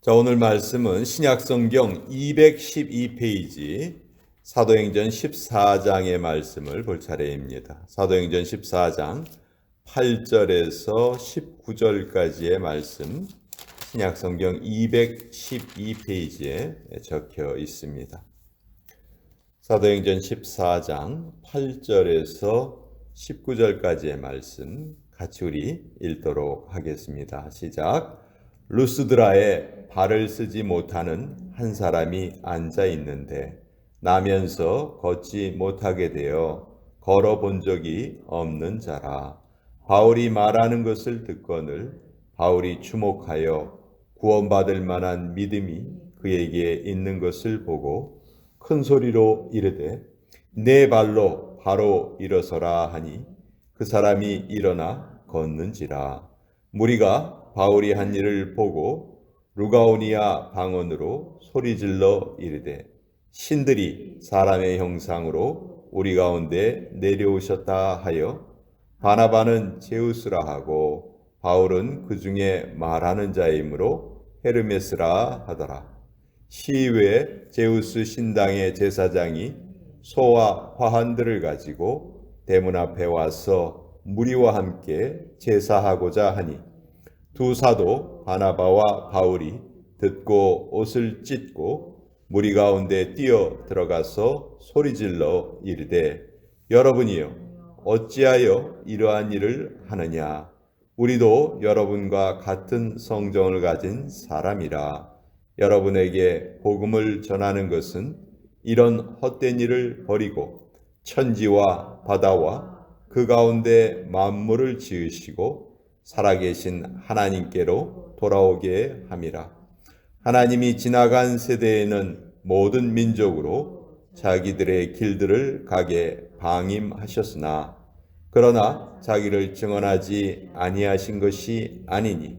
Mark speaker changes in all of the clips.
Speaker 1: 자, 오늘 말씀은 신약성경 212페이지 사도행전 14장의 말씀을 볼 차례입니다. 사도행전 14장 8절에서 19절까지의 말씀, 신약성경 212페이지에 적혀 있습니다. 사도행전 14장 8절에서 19절까지의 말씀 같이 우리 읽도록 하겠습니다. 시작. 루스드라에 발을 쓰지 못하는 한 사람이 앉아 있는데 나면서 걷지 못하게 되어 걸어본 적이 없는 자라. 바울이 말하는 것을 듣거늘 바울이 주목하여 구원받을 만한 믿음이 그에게 있는 것을 보고 큰 소리로 이르되 내 발로 바로 일어서라 하니 그 사람이 일어나 걷는지라. 무리가 바울이 한 일을 보고 루가오니아 방언으로 소리질러 이르되 신들이 사람의 형상으로 우리 가운데 내려오셨다 하여 바나바는 제우스라 하고 바울은 그 중에 말하는 자이므로 헤르메스라 하더라. 시외 제우스 신당의 제사장이 소와 화환들을 가지고 대문 앞에 와서 무리와 함께 제사하고자 하니 두 사도 바나바와 바울이 듣고 옷을 찢고 무리 가운데 뛰어 들어가서 소리질러 이르되 여러분이여 어찌하여 이러한 일을 하느냐. 우리도 여러분과 같은 성정을 가진 사람이라. 여러분에게 복음을 전하는 것은 이런 헛된 일을 버리고 천지와 바다와 그 가운데 만물을 지으시고 살아계신 하나님께로 돌아오게 함이라. 하나님이 지나간 세대에는 모든 민족으로 자기들의 길들을 가게 방임하셨으나 그러나 자기를 증언하지 아니하신 것이 아니니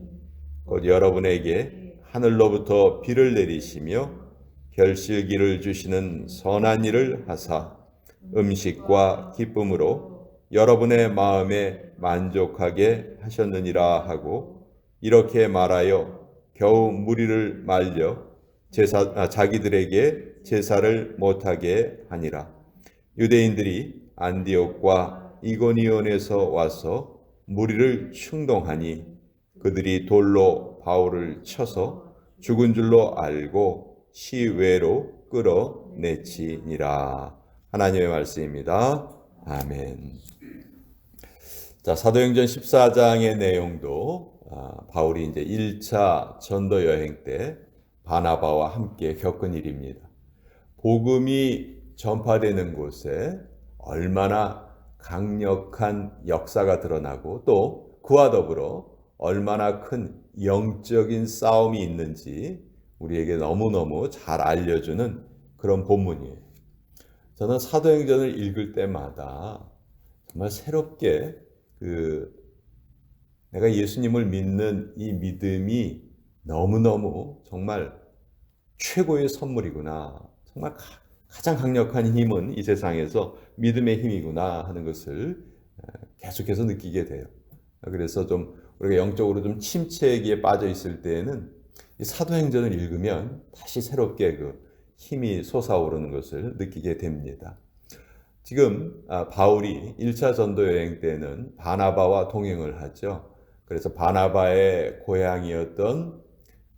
Speaker 1: 곧 여러분에게 하늘로부터 비를 내리시며 결실기를 주시는 선한 일을 하사 음식과 기쁨으로 여러분의 마음에 만족하게 하셨느니라 하고 이렇게 말하여 겨우 무리를 말려 자기들에게 제사를 못하게 하니라. 유대인들이 안디옥과 이고니온에서 와서 무리를 충동하니 그들이 돌로 바울을 쳐서 죽은 줄로 알고 시외로 끌어내치니라. 하나님의 말씀입니다. 아멘. 자, 사도행전 14장의 내용도 바울이 이제 1차 전도 여행 때 바나바와 함께 겪은 일입니다. 복음이 전파되는 곳에 얼마나 강력한 역사가 드러나고 또 그와 더불어 얼마나 큰 영적인 싸움이 있는지 우리에게 너무너무 잘 알려주는 그런 본문이에요. 저는 사도행전을 읽을 때마다 정말 새롭게 내가 예수님을 믿는 이 믿음이 너무너무 정말 최고의 선물이구나. 정말 가장 강력한 힘은 이 세상에서 믿음의 힘이구나 하는 것을 계속해서 느끼게 돼요. 그래서 좀 우리가 영적으로 좀 침체기에 빠져 있을 때에는 이 사도행전을 읽으면 다시 새롭게 그 힘이 솟아오르는 것을 느끼게 됩니다. 지금 바울이 1차 전도 여행 때는 바나바와 동행을 하죠. 그래서 바나바의 고향이었던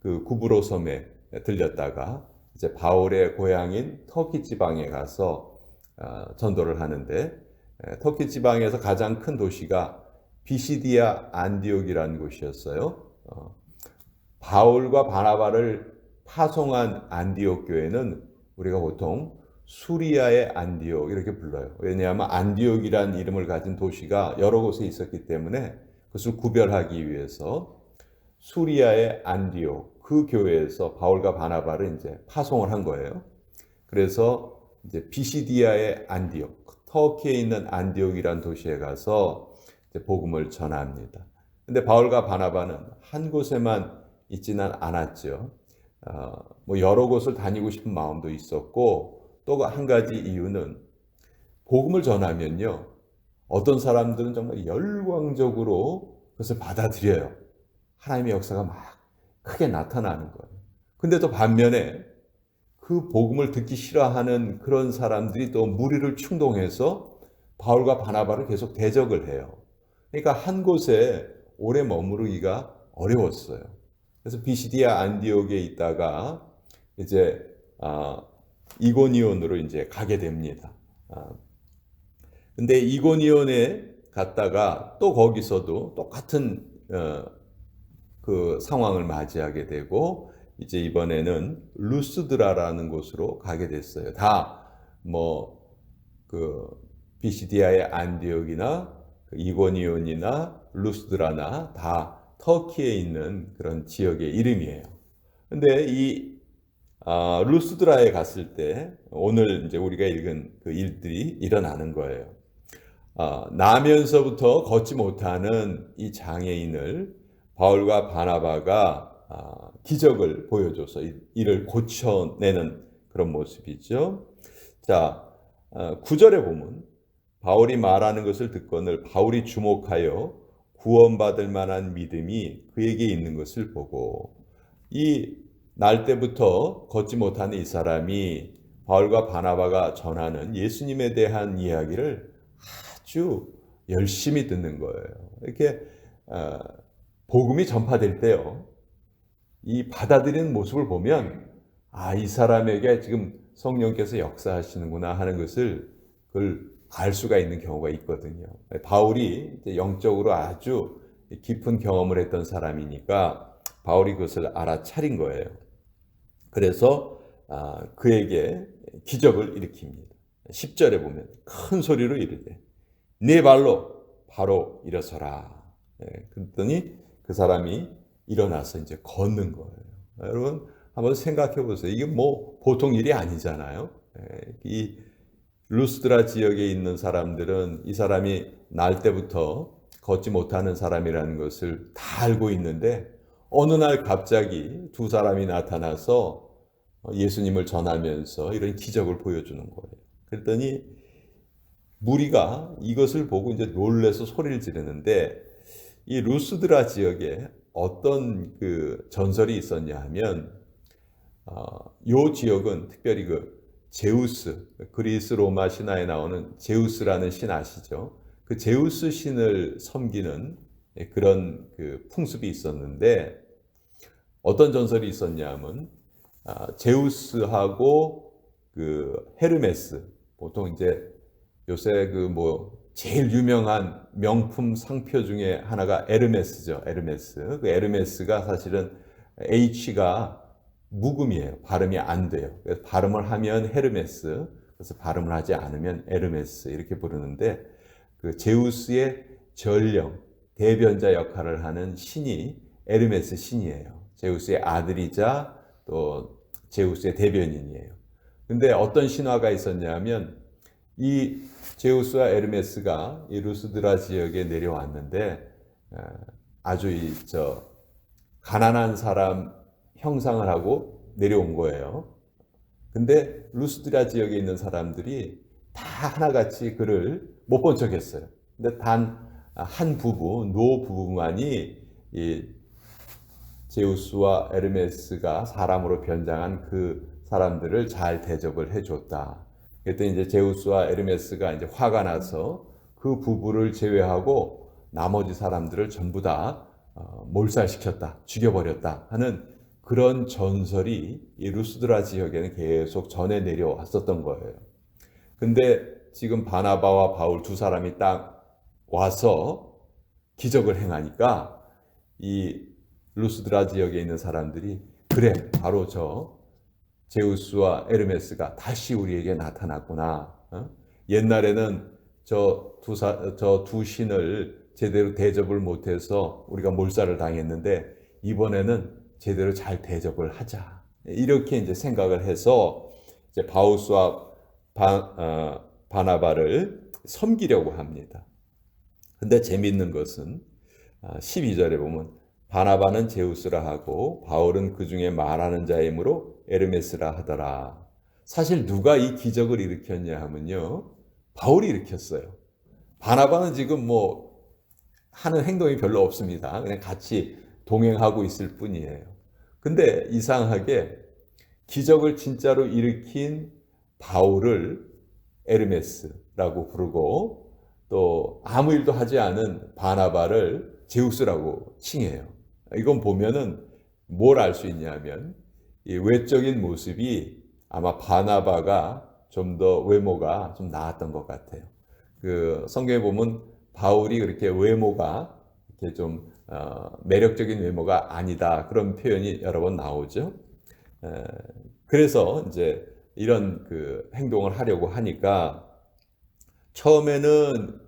Speaker 1: 그 구브로 섬에 들렸다가 이제 바울의 고향인 터키 지방에 가서 전도를 하는데 터키 지방에서 가장 큰 도시가 비시디아 안디옥이라는 곳이었어요. 바울과 바나바를 파송한 안디옥 교회는 우리가 보통 수리아의 안디옥 이렇게 불러요. 왜냐하면 안디옥이라는 이름을 가진 도시가 여러 곳에 있었기 때문에 그것을 구별하기 위해서 수리아의 안디옥 그 교회에서 바울과 바나바를 이제 파송을 한 거예요. 그래서 이제 비시디아의 안디옥, 터키에 있는 안디옥이라는 도시에 가서 이제 복음을 전합니다. 근데 바울과 바나바는 한 곳에만 있지는 않았죠. 뭐 여러 곳을 다니고 싶은 마음도 있었고 또 한 가지 이유는 복음을 전하면요 어떤 사람들은 정말 열광적으로 그것을 받아들여요. 하나님의 역사가 막 크게 나타나는 거예요. 근데 또 반면에 그 복음을 듣기 싫어하는 그런 사람들이 또 무리를 충동해서 바울과 바나바를 계속 대적을 해요. 그러니까 한 곳에 오래 머무르기가 어려웠어요. 그래서 비시디아 안디옥에 있다가 이제 이고니온으로 이제 가게 됩니다. 근데 이고니온에 갔다가 또 거기서도 똑같은 그 상황을 맞이하게 되고 이제 이번에는 루스드라라는 곳으로 가게 됐어요. 다 뭐 그 비시디아의 안디옥이나 이고니온이나 루스드라나 다 터키에 있는 그런 지역의 이름이에요. 근데 이 루스드라에 갔을 때 오늘 이제 우리가 읽은 그 일들이 일어나는 거예요. 나면서부터 걷지 못하는 이 장애인을 바울과 바나바가 기적을 보여줘서 이를 고쳐내는 그런 모습이죠. 자, 9절에 보면 바울이 말하는 것을 듣거늘 바울이 주목하여 구원받을 만한 믿음이 그에게 있는 것을 보고 이 날 때부터 걷지 못하는 이 사람이 바울과 바나바가 전하는 예수님에 대한 이야기를 아주 열심히 듣는 거예요. 이렇게 복음이 전파될 때요, 이 받아들이는 모습을 보면 이 사람에게 지금 성령께서 역사하시는구나 하는 것을 그걸 알 수가 있는 경우가 있거든요. 바울이 이제 영적으로 아주 깊은 경험을 했던 사람이니까 바울이 그것을 알아차린 거예요. 그래서 그에게 기적을 일으킵니다. 10절에 보면 큰 소리로 이르되 네 발로 바로 일어서라. 그랬더니 그 사람이 일어나서 이제 걷는 거예요. 여러분 한번 생각해 보세요. 이게 뭐 보통 일이 아니잖아요. 이 루스드라 지역에 있는 사람들은 이 사람이 날 때부터 걷지 못하는 사람이라는 것을 다 알고 있는데 어느 날 갑자기 두 사람이 나타나서 예수님을 전하면서 이런 기적을 보여주는 거예요. 그랬더니 무리가 이것을 보고 이제 놀래서 소리를 지르는데 이 루스드라 지역에 어떤 그 전설이 있었냐 하면 이 지역은 특별히 그 제우스, 그리스 로마 신화에 나오는 제우스라는 신 아시죠? 그 제우스 신을 섬기는 그런 그 풍습이 있었는데 어떤 전설이 있었냐 하면 제우스하고 그 헤르메스, 보통 이제 요새 그 뭐 제일 유명한 명품 상표 중에 하나가 에르메스죠. 에르메스. 그 에르메스가 사실은 H가 묵음이에요. 발음이 안 돼요. 그래서 발음을 하면 헤르메스, 그래서 발음을 하지 않으면 에르메스 이렇게 부르는데 그 제우스의 전령, 대변자 역할을 하는 신이 에르메스 신이에요. 제우스의 아들이자 또 제우스의 대변인이에요. 근데 어떤 신화가 있었냐면 이 제우스와 에르메스가 이 루스드라 지역에 내려왔는데 아주 가난한 사람 형상을 하고 내려온 거예요. 근데 루스드라 지역에 있는 사람들이 다 하나같이 그를 못 본 척했어요. 근데 단 한 부부, 노 부부만이 이 제우스와 에르메스가 사람으로 변장한 그 사람들을 잘 대접을 해줬다. 그랬더니 이제 제우스와 에르메스가 이제 화가 나서 그 부부를 제외하고 나머지 사람들을 전부 다 몰살시켰다, 죽여버렸다 하는 그런 전설이 이 루스드라 지역에는 계속 전해 내려왔었던 거예요. 근데 지금 바나바와 바울 두 사람이 딱 와서 기적을 행하니까 이 루스드라 지역에 있는 사람들이 그래, 바로 저 제우스와 에르메스가 다시 우리에게 나타났구나. 옛날에는 저 두 신을 제대로 대접을 못해서 우리가 몰살을 당했는데 이번에는 제대로 잘 대접을 하자. 이렇게 이제 생각을 해서 이제 바우스와 바나바를 섬기려고 합니다. 근데 재미있는 것은 12절에 보면 바나바는 제우스라 하고 바울은 그 중에 말하는 자이므로 에르메스라 하더라. 사실 누가 이 기적을 일으켰냐 하면요, 바울이 일으켰어요. 바나바는 지금 하는 행동이 별로 없습니다. 그냥 같이 동행하고 있을 뿐이에요. 근데 이상하게 기적을 진짜로 일으킨 바울을 에르메스라고 부르고 또 아무 일도 하지 않은 바나바를 제우스라고 칭해요. 이건 보면은 뭘 알 수 있냐면 이 외적인 모습이 아마 바나바가 좀 더 외모가 좀 나았던 것 같아요. 그 성경에 보면 바울이 그렇게 외모가 이렇게 좀 매력적인 외모가 아니다 그런 표현이 여러 번 나오죠. 그래서 이제 이런 그 행동을 하려고 하니까 처음에는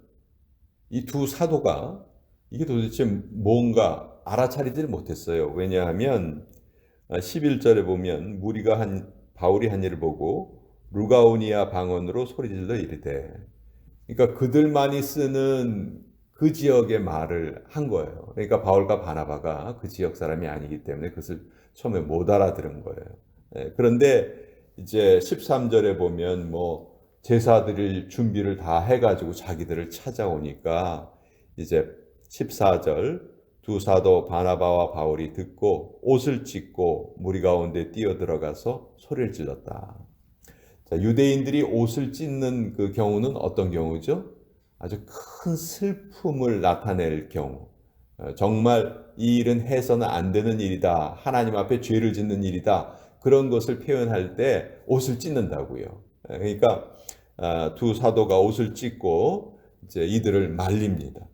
Speaker 1: 이 두 사도가 이게 도대체 뭔가 알아차리지를 못했어요. 왜냐하면 11절에 보면 바울이 한 일을 보고 루가오니아 방언으로 소리질러 이르되, 그러니까 그들만이 쓰는 그 지역의 말을 한 거예요. 그러니까 바울과 바나바가 그 지역 사람이 아니기 때문에 그것을 처음에 못 알아들은 거예요. 그런데 이제 13절에 보면 뭐 제사 드릴 준비를 다 해가지고 자기들을 찾아오니까 이제 14절 두 사도 바나바와 바울이 듣고 옷을 찢고 무리 가운데 뛰어들어가서 소리를 질렀다. 자, 유대인들이 옷을 찢는 그 경우는 어떤 경우죠? 아주 큰 슬픔을 나타낼 경우. 정말 이 일은 해서는 안 되는 일이다. 하나님 앞에 죄를 짓는 일이다. 그런 것을 표현할 때 옷을 찢는다고요. 그러니까 두 사도가 옷을 찢고 이제 이들을 말립니다.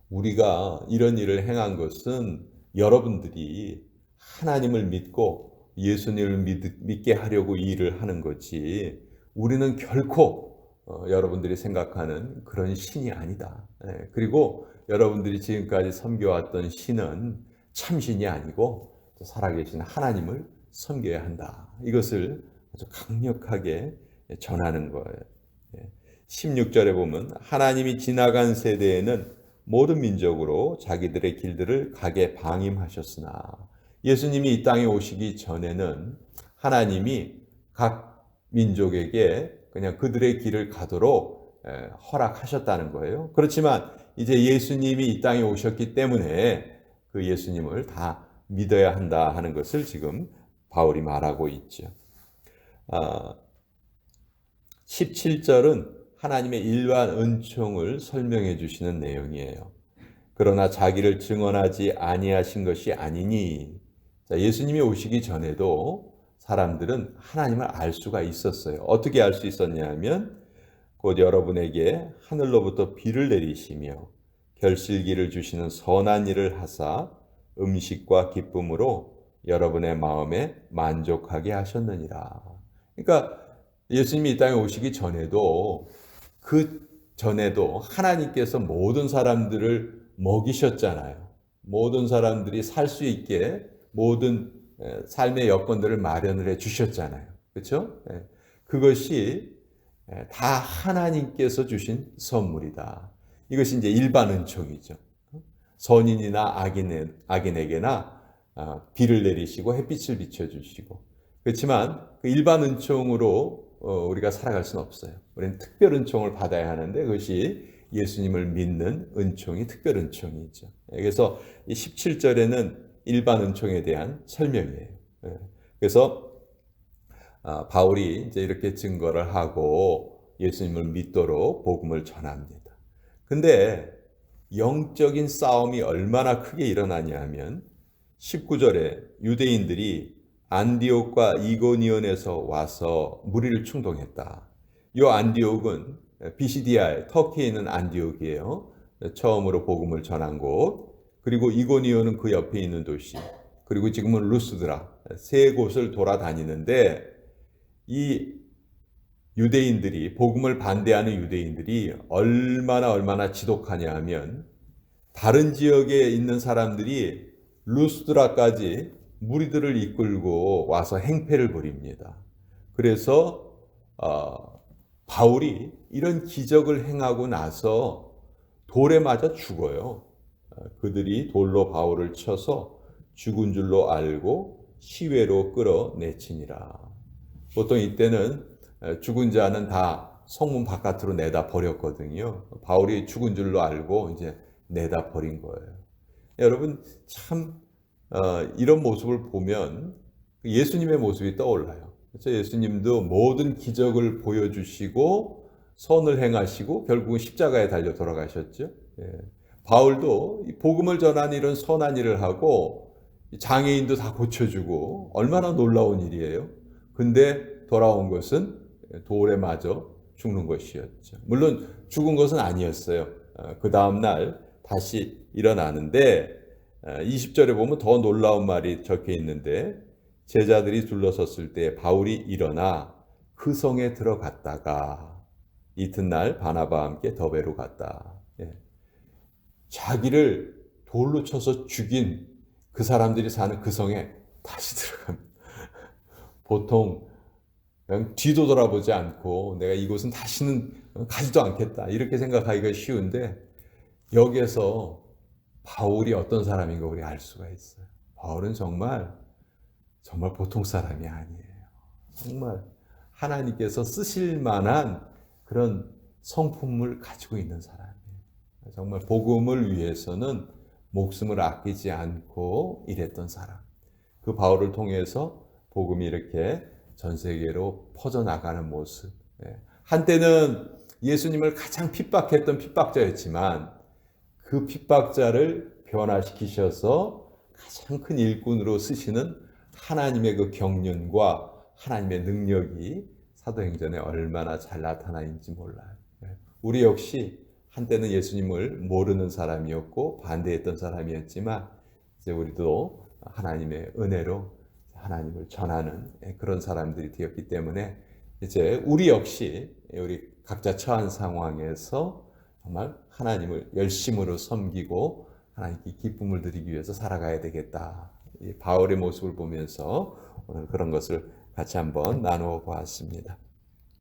Speaker 1: 우리가 이런 일을 행한 것은 여러분들이 하나님을 믿고 예수님을 믿게 하려고 이 일을 하는 거지, 우리는 결코 여러분들이 생각하는 그런 신이 아니다. 그리고 여러분들이 지금까지 섬겨왔던 신은 참신이 아니고 살아계신 하나님을 섬겨야 한다. 이것을 아주 강력하게 전하는 거예요. 16절에 보면 하나님이 지나간 세대에는 모든 민족으로 자기들의 길들을 가게 방임하셨으나, 예수님이 이 땅에 오시기 전에는 하나님이 각 민족에게 그냥 그들의 길을 가도록 허락하셨다는 거예요. 그렇지만 이제 예수님이 이 땅에 오셨기 때문에 그 예수님을 다 믿어야 한다 하는 것을 지금 바울이 말하고 있죠. 17절은 하나님의 일반 은총을 설명해 주시는 내용이에요. 그러나 자기를 증언하지 아니하신 것이 아니니. 자, 예수님이 오시기 전에도 사람들은 하나님을 알 수가 있었어요. 어떻게 알 수 있었냐면 곧 여러분에게 하늘로부터 비를 내리시며 결실기를 주시는 선한 일을 하사 음식과 기쁨으로 여러분의 마음에 만족하게 하셨느니라. 그러니까 예수님이 이 땅에 오시기 전에도 그 전에도 하나님께서 모든 사람들을 먹이셨잖아요. 모든 사람들이 살 수 있게 모든 삶의 여건들을 마련을 해 주셨잖아요. 그렇죠? 그것이 다 하나님께서 주신 선물이다. 이것이 이제 일반 은총이죠. 선인이나 악인에게나 비를 내리시고 햇빛을 비춰주시고. 그렇지만 그 일반 은총으로 우리가 살아갈 수는 없어요. 우리는 특별 은총을 받아야 하는데 그것이 예수님을 믿는 은총이 특별 은총이죠. 그래서 이 17절에는 일반 은총에 대한 설명이에요. 그래서 바울이 이제 이렇게 증거를 하고 예수님을 믿도록 복음을 전합니다. 근데 영적인 싸움이 얼마나 크게 일어나냐 하면 19절에 유대인들이 안디옥과 이고니온에서 와서 무리를 충동했다. 이 안디옥은 비시디아의 터키에 있는 안디옥이에요. 처음으로 복음을 전한 곳. 그리고 이고니온은 그 옆에 있는 도시. 그리고 지금은 루스드라. 세 곳을 돌아다니는데 이 유대인들이, 복음을 반대하는 유대인들이 얼마나 지독하냐 하면 다른 지역에 있는 사람들이 루스드라까지 무리들을 이끌고 와서 행패를 벌입니다. 그래서 바울이 이런 기적을 행하고 나서 돌에 맞아 죽어요. 그들이 돌로 바울을 쳐서 죽은 줄로 알고 시외로 끌어내치니라. 보통 이때는 죽은 자는 다 성문 바깥으로 내다 버렸거든요. 바울이 죽은 줄로 알고 이제 내다 버린 거예요. 여러분, 참 이런 모습을 보면 예수님의 모습이 떠올라요. 그래서 예수님도 모든 기적을 보여주시고 선을 행하시고 결국은 십자가에 달려 돌아가셨죠. 예. 바울도 복음을 전하는 이런 선한 일을 하고 장애인도 다 고쳐주고 얼마나 놀라운 일이에요. 근데 돌아온 것은 돌에 맞아 죽는 것이었죠. 물론 죽은 것은 아니었어요. 그 다음날 다시 일어나는데 20절에 보면 더 놀라운 말이 적혀 있는데 제자들이 둘러섰을 때 바울이 일어나 그 성에 들어갔다가 이튿날 바나바와 함께 더베로 갔다. 예. 자기를 돌로 쳐서 죽인 그 사람들이 사는 그 성에 다시 들어갑니다. 보통 그냥 뒤도 돌아보지 않고 내가 이곳은 다시는 가지도 않겠다 이렇게 생각하기가 쉬운데 여기에서 바울이 어떤 사람인 거 우리 알 수가 있어요. 바울은 정말 보통 사람이 아니에요. 정말 하나님께서 쓰실 만한 그런 성품을 가지고 있는 사람이에요. 정말 복음을 위해서는 목숨을 아끼지 않고 일했던 사람. 그 바울을 통해서 복음이 이렇게 전 세계로 퍼져나가는 모습. 한때는 예수님을 가장 핍박했던 핍박자였지만 그 핍박자를 변화시키셔서 가장 큰 일꾼으로 쓰시는 하나님의 그 경륜과 하나님의 능력이 사도행전에 얼마나 잘 나타나 있는지 몰라요. 우리 역시 한때는 예수님을 모르는 사람이었고 반대했던 사람이었지만 이제 우리도 하나님의 은혜로 하나님을 전하는 그런 사람들이 되었기 때문에 이제 우리 역시 우리 각자 처한 상황에서 정말 하나님을 열심으로 섬기고 하나님께 기쁨을 드리기 위해서 살아가야 되겠다. 이 바울의 모습을 보면서 오늘 그런 것을 같이 한번 나누어 보았습니다.